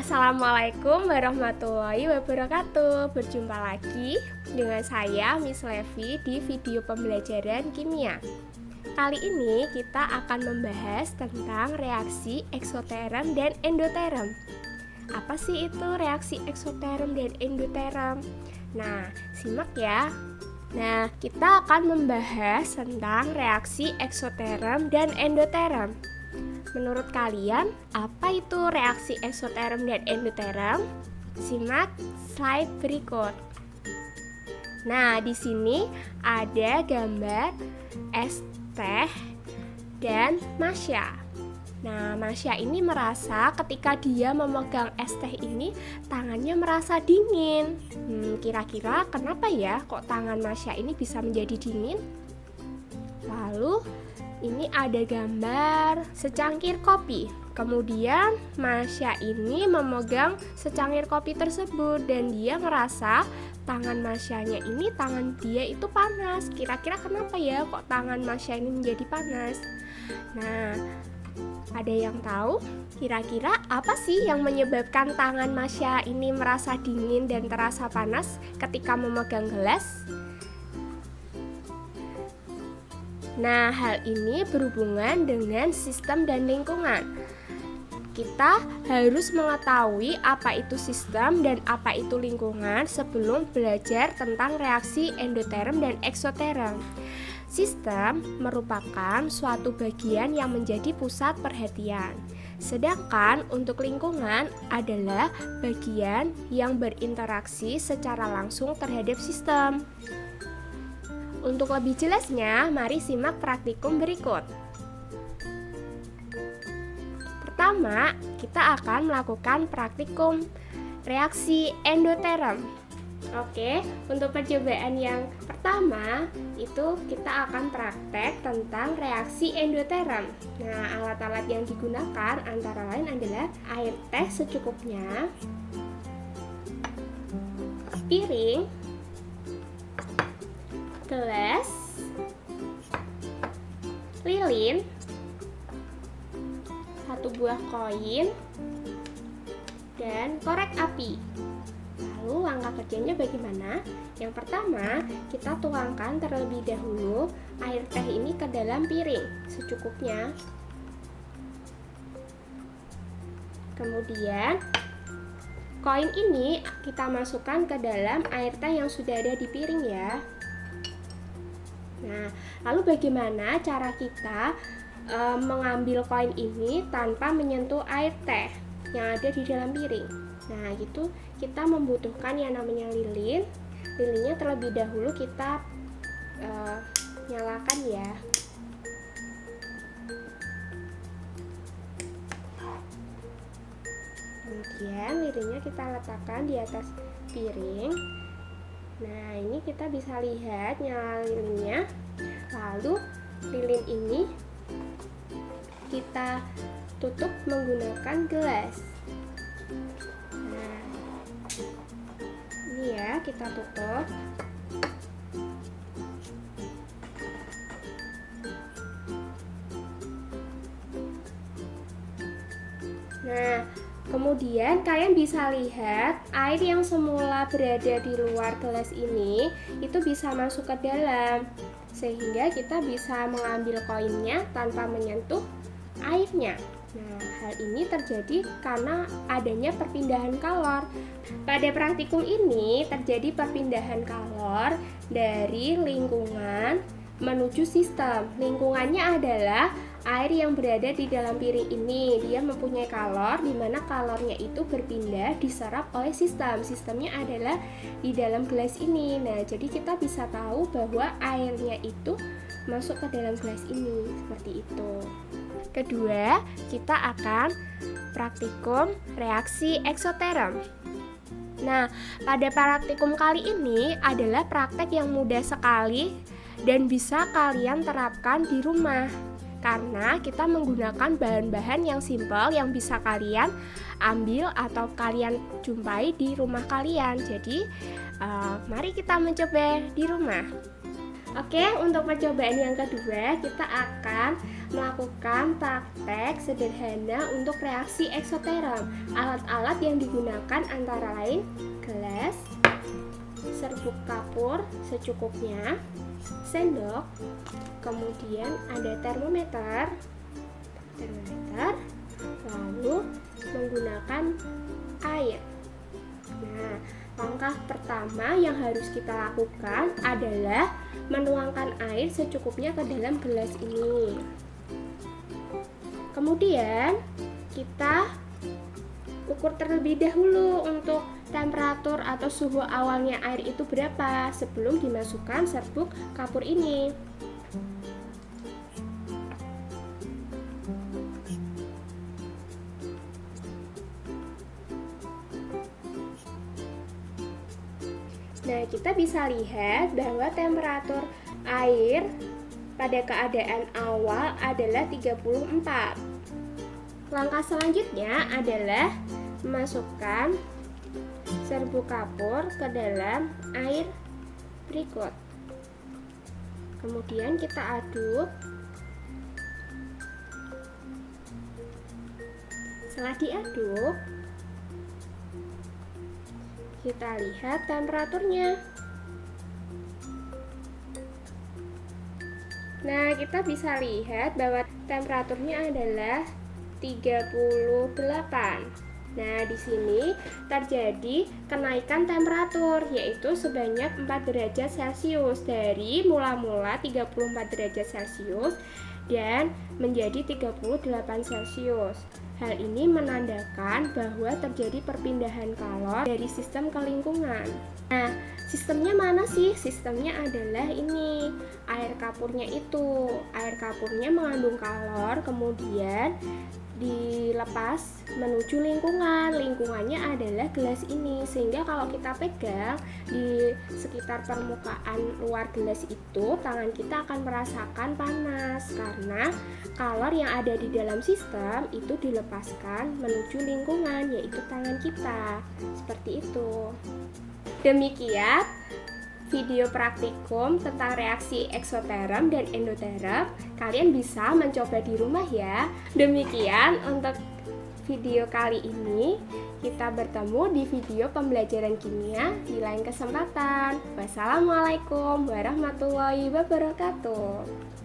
Assalamualaikum warahmatullahi wabarakatuh. Berjumpa lagi dengan saya Miss Levi di video pembelajaran kimia. Kali ini kita akan membahas tentang reaksi eksoterem dan endoterem. Apa sih itu reaksi eksoterem dan endoterem? Nah, simak ya. Nah, kita akan membahas tentang reaksi eksoterem dan endoterem. Menurut kalian, apa itu reaksi eksoterem dan endoterem? Simak slide berikut. Nah, di sini ada gambar es teh dan Masya. Nah, Masya ini merasa ketika dia memegang es teh ini, tangannya merasa dingin. Kira-kira kenapa ya kok tangan Masya ini bisa menjadi dingin? Lalu, ini ada gambar secangkir kopi. Kemudian Masya ini memegang secangkir kopi tersebut dan dia merasa tangan Masyanya ini, tangan dia itu panas. Kira-kira kenapa ya kok tangan Masya ini menjadi panas? Nah, ada yang tahu? Kira-kira apa sih yang menyebabkan tangan Masya ini merasa dingin dan terasa panas ketika memegang gelas? Nah, hal ini berhubungan dengan sistem dan lingkungan. Kita harus mengetahui apa itu sistem dan apa itu lingkungan sebelum belajar tentang reaksi endoterem dan eksoterem. Sistem merupakan suatu bagian yang menjadi pusat perhatian. Sedangkan untuk lingkungan adalah bagian yang berinteraksi secara langsung terhadap sistem. Untuk lebih jelasnya, mari simak praktikum berikut. Pertama, kita akan melakukan praktikum reaksi endoterem. Oke, untuk percobaan yang pertama, itu kita akan praktek tentang reaksi endoterem. Nah, alat-alat yang digunakan antara lain adalah air teh secukupnya, piring, gelas, lilin, satu buah koin, dan korek api. Lalu langkah kerjanya bagaimana? Yang pertama, kita tuangkan terlebih dahulu air teh ini ke dalam piring secukupnya. Kemudian koin ini kita masukkan ke dalam air teh yang sudah ada di piring ya. Nah, lalu bagaimana cara kita mengambil koin ini tanpa menyentuh air teh yang ada di dalam piring? Nah, gitu kita membutuhkan yang namanya lilin. Lilinnya terlebih dahulu kita nyalakan ya. Kemudian lilinnya kita letakkan di atas piring. Nah, ini kita bisa lihat nyala lilinnya. Lalu lilin ini kita tutup menggunakan gelas. Nah, ini ya kita tutup. Nah, kemudian kalian bisa lihat air yang semula berada di luar gelas ini itu bisa masuk ke dalam, sehingga kita bisa mengambil koinnya tanpa menyentuh airnya. Nah, hal ini terjadi karena adanya perpindahan kalor. Pada praktikum ini terjadi perpindahan kalor dari lingkungan menuju sistem. Lingkungannya adalah air yang berada di dalam piring ini. Dia mempunyai kalor, di mana kalornya itu berpindah diserap oleh sistem. Sistemnya adalah di dalam gelas ini. Nah, jadi kita bisa tahu bahwa airnya itu masuk ke dalam gelas ini, seperti itu. Kedua, kita akan praktikum reaksi eksoterem. Nah, pada praktikum kali ini adalah praktek yang mudah sekali dan bisa kalian terapkan di rumah. Karena kita menggunakan bahan-bahan yang simpel yang bisa kalian ambil atau kalian jumpai di rumah kalian. Jadi, mari kita mencoba di rumah. Oke, untuk percobaan yang kedua, kita akan melakukan praktek sederhana untuk reaksi eksoterm. Alat-alat yang digunakan antara lain gelas, serbuk kapur secukupnya, sendok, kemudian ada termometer, lalu menggunakan air. Nah, langkah pertama yang harus kita lakukan adalah menuangkan air secukupnya ke dalam gelas ini. Kemudian kita ukur terlebih dahulu untuk temperatur atau suhu awalnya air itu berapa sebelum dimasukkan serbuk kapur ini. Nah, kita bisa lihat bahwa temperatur air pada keadaan awal adalah 34. Langkah selanjutnya adalah memasukkan serbuk kapur ke dalam air berikut. Kemudian kita aduk. Setelah diaduk, kita lihat temperaturnya. Nah, kita bisa lihat bahwa temperaturnya adalah 38. Nah, di sini terjadi kenaikan temperatur yaitu sebanyak 4 derajat Celcius dari mula-mula 34 derajat Celcius dan menjadi 38 Celcius. Hal ini menandakan bahwa terjadi perpindahan kalor dari sistem ke lingkungan. Nah, sistemnya mana sih? Sistemnya adalah ini, air kapurnya itu. Air kapurnya mengandung kalor, kemudian dilepas menuju lingkungan. Lingkungannya adalah gelas ini, sehingga kalau kita pegang di sekitar permukaan luar gelas itu, tangan kita akan merasakan panas karena kalor yang ada di dalam sistem itu dilepaskan menuju lingkungan, yaitu tangan kita. Seperti itu. Demikian video praktikum tentang reaksi eksoterm dan endoterm. Kalian bisa mencoba di rumah ya. Demikian untuk video kali ini. Kita bertemu di video pembelajaran kimia di lain kesempatan. Wassalamualaikum warahmatullahi wabarakatuh.